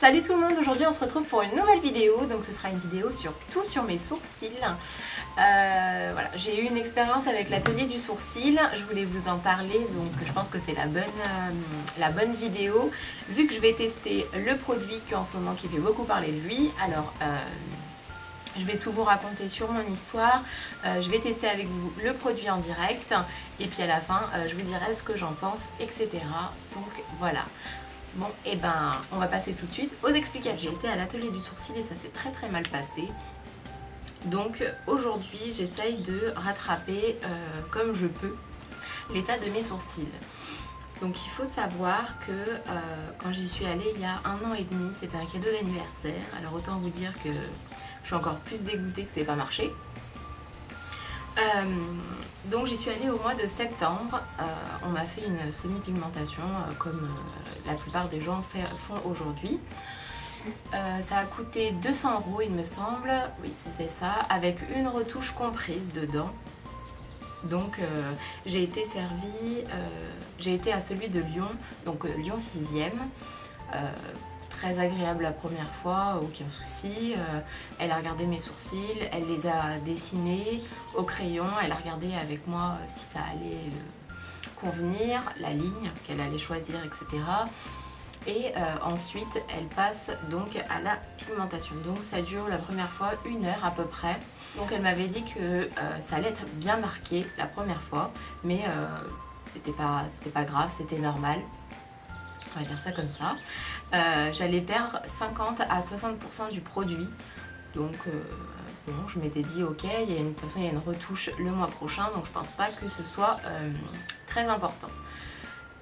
Salut tout le monde, aujourd'hui on se retrouve pour une nouvelle vidéo, donc ce sera une vidéo sur mes sourcils. Voilà, j'ai eu une expérience avec l'atelier du sourcil, je voulais vous en parler, donc je pense que c'est la bonne vidéo, vu que je vais tester le produit en ce moment qui fait beaucoup parler de lui. Alors je vais tout vous raconter sur mon histoire, je vais tester avec vous le produit en direct, et puis à la fin je vous dirai ce que j'en pense, etc. Donc voilà. Bon, et ben, on va passer tout de suite aux explications. J'ai été à l'atelier du sourcil et ça s'est très mal passé. Donc aujourd'hui, j'essaye de rattraper comme je peux l'état de mes sourcils. Donc il faut savoir que quand j'y suis allée il y a 1 an et demi, c'était un cadeau d'anniversaire. Alors autant vous dire que je suis encore plus dégoûtée que ça n'ait pas marché. Donc j'y suis allée au mois de septembre, on m'a fait une semi-pigmentation comme la plupart des gens font aujourd'hui. Ça a coûté 200 € il me semble, oui c'est ça, avec une retouche comprise dedans. Donc j'ai été servie, j'ai été à celui de Lyon, donc Lyon 6e. Très agréable la première fois, aucun souci. Elle a regardé mes sourcils, elle les a dessinés au crayon, elle a regardé avec moi si ça allait convenir, la ligne qu'elle allait choisir, etc. Et ensuite elle passe donc à la pigmentation. Donc ça dure la première fois 1 heure à peu près. Donc elle m'avait dit que ça allait être bien marqué la première fois, mais c'était pas grave, c'était normal. On va dire ça comme ça. J'allais perdre 50 à 60% du produit. Donc bon, je m'étais dit ok, de toute façon il y a une retouche le mois prochain, donc je pense pas que ce soit très important.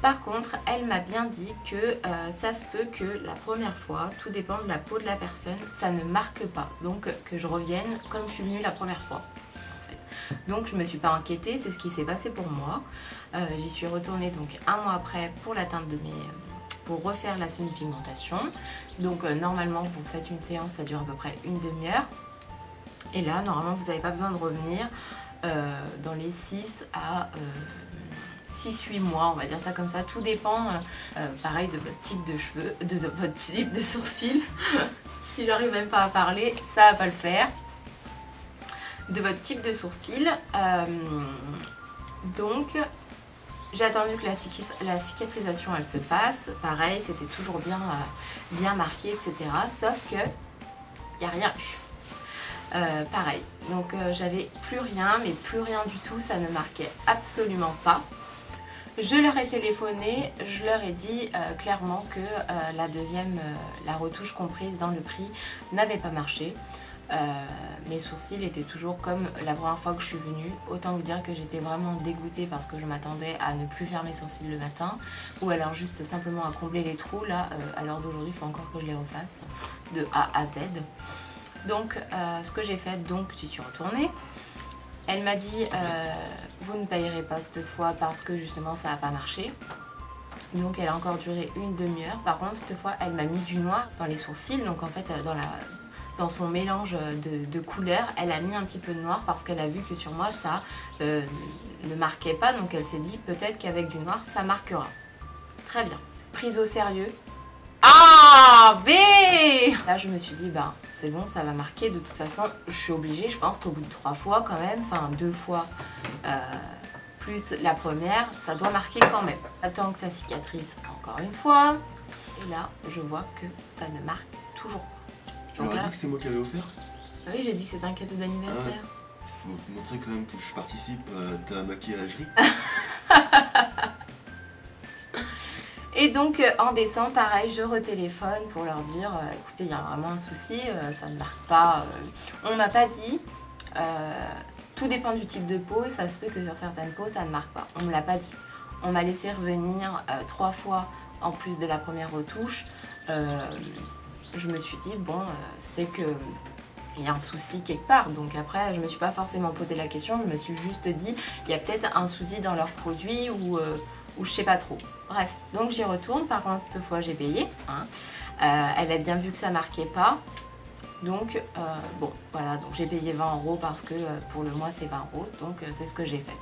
Par contre, elle m'a bien dit que ça se peut que la première fois, tout dépend de la peau de la personne, ça ne marque pas. Donc que je revienne comme je suis venue la première fois. Donc je me suis pas inquiétée, c'est ce qui s'est passé pour moi. J'y suis retournée donc 1 mois après pour l'atteinte de pour refaire la semi-pigmentation. Donc normalement vous faites une séance, ça dure à peu près une demi-heure. Et là normalement vous n'avez pas besoin de revenir dans les 6 à 6-8 mois, on va dire ça comme ça. Tout dépend pareil de votre type de cheveux, de votre type de sourcils. Si j'arrive même pas à parler, ça va pas le faire. De votre type de sourcils. Donc j'ai attendu que la cicatrisation elle se fasse. Pareil, c'était toujours bien marqué, etc. Sauf que il n'y a rien eu. Pareil, donc j'avais plus rien, mais plus rien du tout, ça ne marquait absolument pas. Je leur ai téléphoné, je leur ai dit clairement que la retouche comprise dans le prix n'avait pas marché. Mes sourcils étaient toujours comme la première fois que je suis venue. Autant vous dire que j'étais vraiment dégoûtée parce que je m'attendais à ne plus faire mes sourcils le matin, ou alors juste simplement à combler les trous. Là, à l'heure d'aujourd'hui, il faut encore que je les refasse de A à Z. Donc ce que j'ai fait, donc j'y suis retournée. Elle m'a dit vous ne payerez pas cette fois parce que justement ça n'a pas marché. Donc elle a encore duré une demi-heure. Par contre cette fois elle m'a mis du noir dans les sourcils. Donc en fait dans son mélange de couleurs, elle a mis un petit peu de noir parce qu'elle a vu que sur moi ça ne marquait pas. Donc elle s'est dit peut-être qu'avec du noir ça marquera. Très bien. Prise au sérieux. A, B. Là je me suis dit bah c'est bon, ça va marquer, de toute façon je suis obligée, je pense qu'au bout de 3 fois quand même, enfin 2 fois plus la première, ça doit marquer quand même. J'attends que ça cicatrise encore une fois, et là je vois que ça ne marque toujours pas. Tu m'aurais dit que c'est moi qui l'avais offert? Oui, j'ai dit que c'était un cadeau d'anniversaire. Faut montrer quand même que je participe à ta maquillagerie. Et donc en décembre, pareil, je retéléphone pour leur dire écoutez, il y a vraiment un souci, ça ne marque pas. On m'a pas dit, tout dépend du type de peau, et ça se peut que sur certaines peaux ça ne marque pas. On me l'a pas dit. On m'a laissé revenir 3 fois en plus de la première retouche. Je me suis dit bon, c'est que il y a un souci quelque part. Donc après, je me suis pas forcément posé la question, je me suis juste dit il y a peut-être un souci dans leurs produits ou je sais pas trop. Bref, donc j'y retourne. Par contre cette fois j'ai payé, hein. Elle a bien vu que ça marquait pas. Donc bon voilà, donc j'ai payé 20 € parce que pour le mois c'est 20 €. Donc c'est ce que j'ai fait.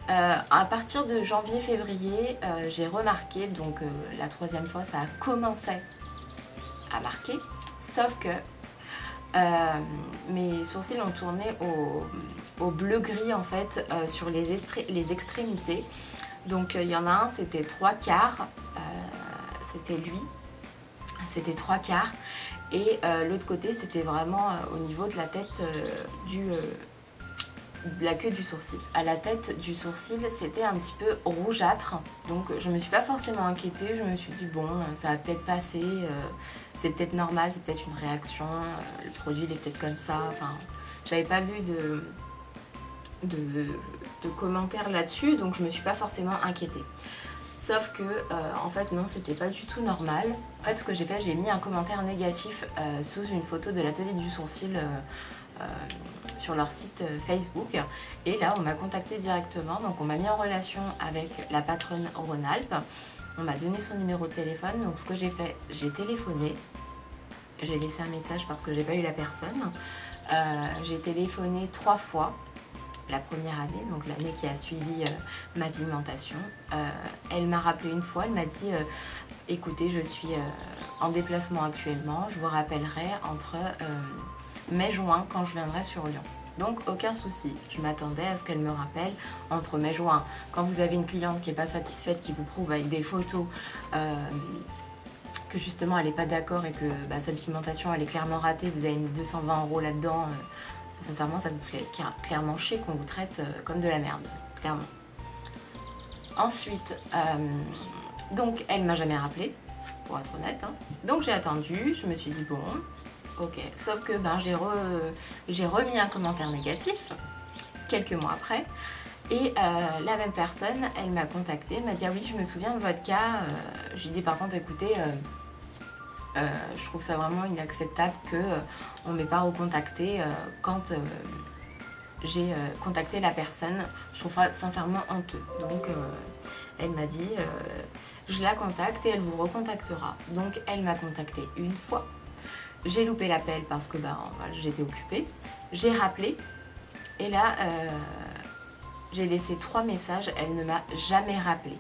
À partir de janvier-février, j'ai remarqué, donc la 3e fois ça a commencé à a marqué. Sauf que mes sourcils ont tourné au bleu-gris en fait sur les extrémités. Donc il y en a un, c'était 3/4, c'était lui, c'était 3/4. Et l'autre côté, c'était vraiment au niveau de la tête de la queue du sourcil. À la tête du sourcil, c'était un petit peu rougeâtre. Donc je me suis pas forcément inquiétée. Je me suis dit bon, ça va peut-être passer. C'est peut-être normal, c'est peut-être une réaction. Le produit, il est peut-être comme ça. Enfin, j'avais pas vu de commentaires là-dessus. Donc je me suis pas forcément inquiétée. Sauf que, en fait, non, c'était pas du tout normal. En fait, ce que j'ai fait, j'ai mis un commentaire négatif sous une photo de l'atelier du sourcil sur leur site Facebook. Et là, on m'a contacté directement. Donc, on m'a mis en relation avec la patronne Rhône-Alpes. On m'a donné son numéro de téléphone. Donc, ce que j'ai fait, j'ai téléphoné. J'ai laissé un message parce que j'ai pas eu la personne. J'ai téléphoné 3 fois. La première année, donc l'année qui a suivi ma pigmentation. Elle m'a rappelé une fois, elle m'a dit écoutez, je suis en déplacement actuellement, je vous rappellerai entre mai-juin quand je viendrai sur Lyon. Donc aucun souci, je m'attendais à ce qu'elle me rappelle entre mai-juin. Quand vous avez une cliente qui n'est pas satisfaite, qui vous prouve avec des photos que justement elle n'est pas d'accord et que sa pigmentation elle est clairement ratée, vous avez mis 220 € là-dedans. Sincèrement, ça vous fait clairement chier qu'on vous traite comme de la merde, clairement. Ensuite, donc elle m'a jamais rappelé, pour être honnête. Hein. Donc j'ai attendu, je me suis dit bon, ok. Sauf que j'ai remis un commentaire négatif quelques mois après. Et la même personne, elle m'a contactée, elle m'a dit ah oui, je me souviens de votre cas. Je lui ai dit par contre, écoutez. Je trouve ça vraiment inacceptable qu'on ne m'ait pas recontacté quand j'ai contacté la personne. Je trouve ça sincèrement honteux. Donc elle m'a dit je la contacte et elle vous recontactera. Donc elle m'a contacté une fois. J'ai loupé l'appel parce que voilà, j'étais occupée. J'ai rappelé et là j'ai laissé 3 messages. Elle ne m'a jamais rappelé.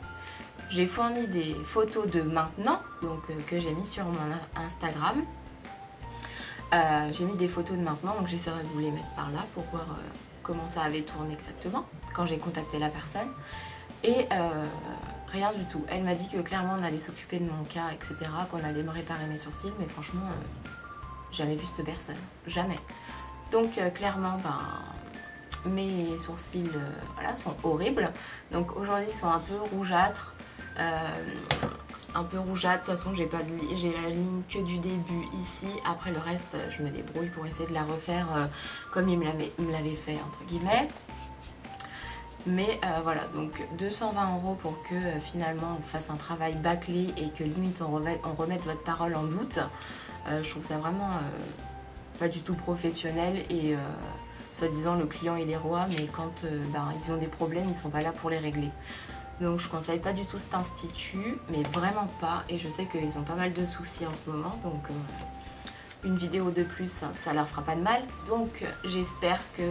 J'ai fourni des photos de maintenant, donc que j'ai mis sur mon Instagram. J'ai mis des photos de maintenant, donc j'essaierai de vous les mettre par là pour voir comment ça avait tourné exactement quand j'ai contacté la personne. Et rien du tout. Elle m'a dit que clairement on allait s'occuper de mon cas, etc., qu'on allait me réparer mes sourcils, mais franchement, jamais vu cette personne. Jamais. Donc clairement, mes sourcils voilà, sont horribles. Donc aujourd'hui ils sont un peu rougeâtres. Un peu rougeâtre, de toute façon j'ai la ligne que du début ici, après le reste je me débrouille pour essayer de la refaire comme il me l'avait fait entre guillemets. Mais voilà, donc 220 € pour que finalement on fasse un travail bâclé et que limite on remette votre parole en doute. Je trouve ça vraiment pas du tout professionnel et soi-disant le client il est roi, mais quand ils ont des problèmes ils sont pas là pour les régler. Donc je ne conseille pas du tout cet institut, mais vraiment pas. Et je sais qu'ils ont pas mal de soucis en ce moment, donc une vidéo de plus, ça leur fera pas de mal. Donc j'espère que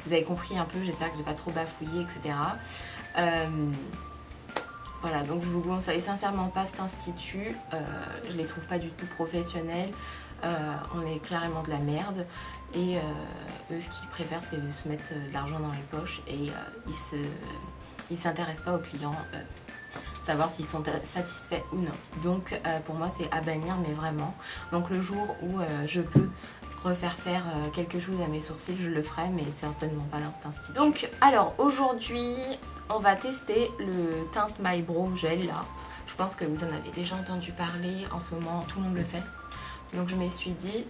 vous avez compris un peu, j'espère que j'ai pas trop bafouillé, etc. Voilà, donc je vous conseille sincèrement pas cet institut. Je les trouve pas du tout professionnels. On est carrément de la merde. Et eux, ce qu'ils préfèrent, c'est se mettre de l'argent dans les poches et ils s'intéressent pas aux clients, savoir s'ils sont satisfaits ou non. Donc pour moi c'est à bannir, mais vraiment. Donc le jour où je peux refaire faire quelque chose à mes sourcils, je le ferai, mais certainement pas dans cet institut. Donc alors aujourd'hui on va tester le Tint My Brow Gel là. Je pense que vous en avez déjà entendu parler, en ce moment tout le monde le fait. Donc je me suis dit,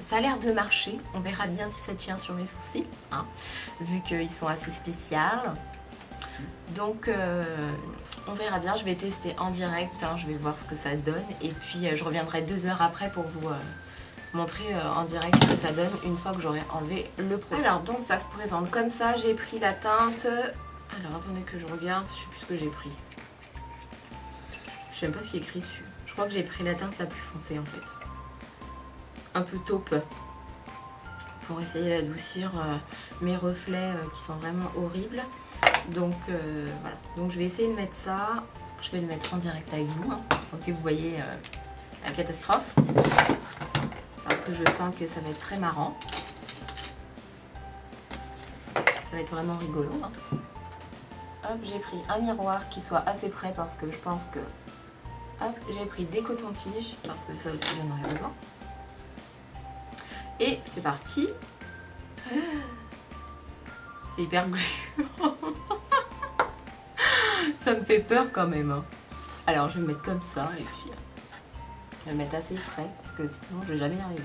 ça a l'air de marcher, on verra bien si ça tient sur mes sourcils, hein, vu qu'ils sont assez spéciaux. Donc on verra bien, je vais tester en direct, hein, je vais voir ce que ça donne et puis je reviendrai 2 heures après pour vous montrer en direct ce que ça donne une fois que j'aurai enlevé le produit. Alors donc ça se présente comme ça, j'ai pris la teinte, alors attendez que je regarde, je sais plus ce que j'ai pris. Je sais même pas ce qui est écrit dessus, je crois que j'ai pris la teinte la plus foncée en fait. Un peu taupe pour essayer d'adoucir mes reflets qui sont vraiment horribles. Donc voilà, donc je vais essayer de mettre ça, je vais le mettre en direct avec vous, hein, pour que vous voyez la catastrophe. que je sens que ça va être très marrant. Ça va être vraiment rigolo. Hein. Hop, j'ai pris un miroir qui soit assez près parce que je pense que... Hop, j'ai pris des cotons-tiges parce que ça aussi j'en aurais besoin. Et c'est parti. C'est hyper gluant. Ça me fait peur quand même. Hein. Alors je vais me mettre comme ça et puis je vais me mettre assez frais parce que sinon je vais jamais y arriver.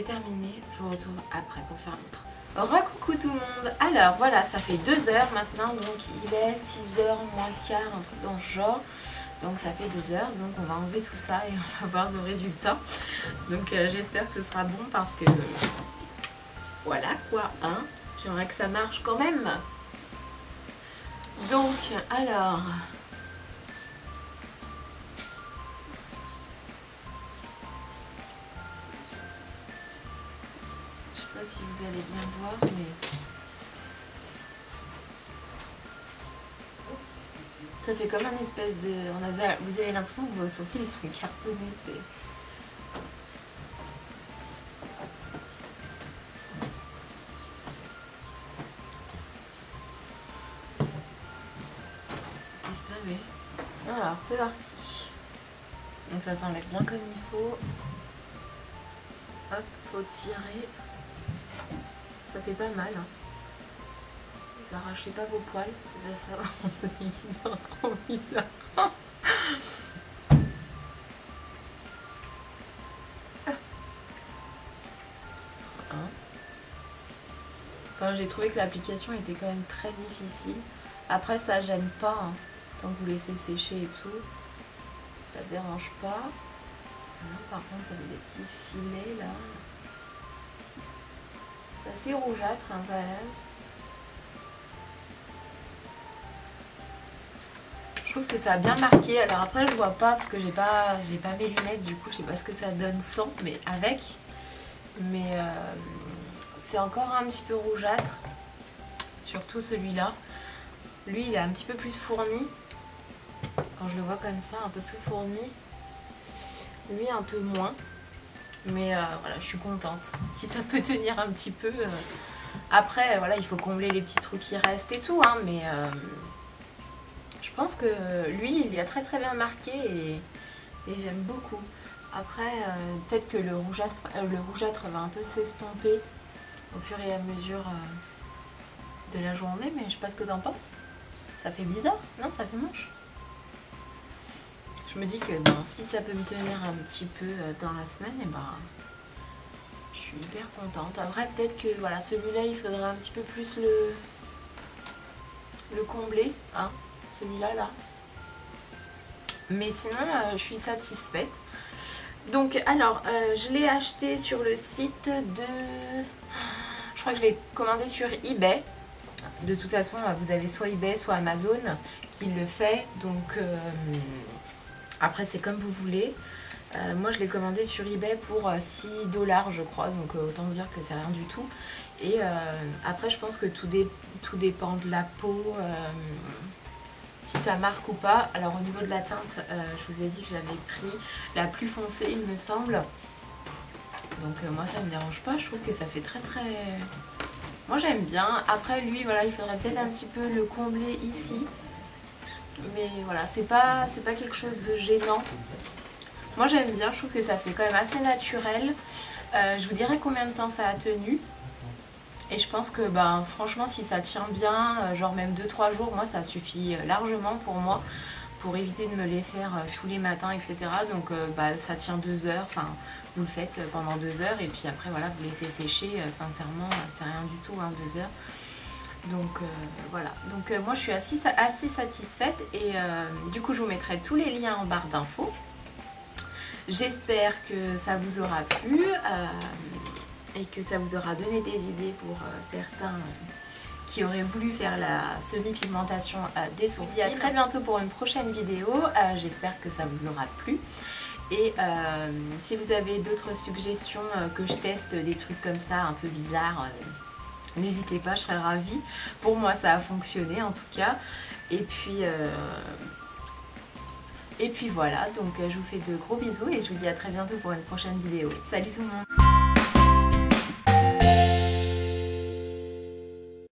Terminé, je vous retrouve après pour faire l'autre. Recoucou tout le monde. Alors voilà, ça fait 2 heures maintenant, donc il est 6h moins quart, un truc dans ce genre. Donc ça fait 2 heures, donc on va enlever tout ça et on va voir nos résultats. Donc j'espère que ce sera bon parce que voilà quoi, hein. J'aimerais que ça marche quand même. Donc alors... Je sais pas si vous allez bien voir, mais ça fait comme un espèce de... Vous avez l'impression que vos sourcils sont cartonnés, c'est... Et ça, oui. Alors, c'est parti. Donc ça s'enlève bien comme il faut. Hop, faut tirer. Ça fait pas mal. Hein. Vous arrachez pas vos poils, c'est bien ça. C'est trop bizarre. Enfin, j'ai trouvé que l'application était quand même très difficile. Après, ça gêne pas. Hein. Tant que vous laissez sécher et tout, ça dérange pas. Là, par contre, ça fait des petits filets là. C'est assez rougeâtre hein, quand même. Je trouve que ça a bien marqué. Alors après je vois pas parce que j'ai pas mes lunettes, du coup je sais pas ce que ça donne sans, mais avec. Mais c'est encore un petit peu rougeâtre. Surtout celui-là. Lui il est un petit peu plus fourni. Quand je le vois comme ça, un peu plus fourni. Lui un peu moins. Mais voilà, je suis contente. Si ça peut tenir un petit peu. Après, voilà, il faut combler les petits trous qui restent et tout. Hein, mais je pense que lui, il a très très bien marqué et j'aime beaucoup. Après, peut-être que le rougeâtre va un peu s'estomper au fur et à mesure de la journée. Mais je sais pas ce que t'en penses. Ça fait bizarre, non? Ça fait moche. Je me dis que ben, si ça peut me tenir un petit peu dans la semaine, et ben, je suis hyper contente. Après, peut-être que voilà, celui-là, il faudrait un petit peu plus le combler, hein, celui-là, là. Mais sinon, je suis satisfaite. Donc, alors, je l'ai acheté sur le site de... Je crois que je l'ai commandé sur eBay. De toute façon, vous avez soit eBay, soit Amazon qui le fait. Donc... après c'est comme vous voulez. Moi je l'ai commandé sur eBay pour 6 $, je crois, donc autant vous dire que c'est rien du tout. Et après je pense que tout dépend de la peau. si ça marque ou pas. Alors au niveau de la teinte, je vous ai dit que j'avais pris la plus foncée il me semble. Donc moi ça me dérange pas, je trouve que ça fait très très... Moi j'aime bien. Après lui voilà, il faudrait peut-être un petit peu le combler ici. Mais voilà, c'est pas quelque chose de gênant. Moi j'aime bien, je trouve que ça fait quand même assez naturel. Je vous dirai combien de temps ça a tenu. Et je pense que franchement si ça tient bien, genre même 2-3 jours, moi ça suffit largement pour moi. Pour éviter de me les faire tous les matins, etc. Donc ça tient 2 heures, enfin vous le faites pendant 2 heures et puis après voilà, vous laissez sécher, sincèrement c'est rien du tout, 2 heures. Donc voilà, donc moi je suis assez satisfaite et du coup je vous mettrai tous les liens en barre d'infos. J'espère que ça vous aura plu et que ça vous aura donné des idées pour certains qui auraient voulu faire la semi-pigmentation des sourcils. À très bientôt pour une prochaine vidéo, j'espère que ça vous aura plu. Et si vous avez d'autres suggestions que je teste des trucs comme ça un peu bizarres, n'hésitez pas, je serais ravie. Pour moi ça a fonctionné en tout cas. Et puis voilà, donc je vous fais de gros bisous et je vous dis à très bientôt pour une prochaine vidéo. Salut tout le monde!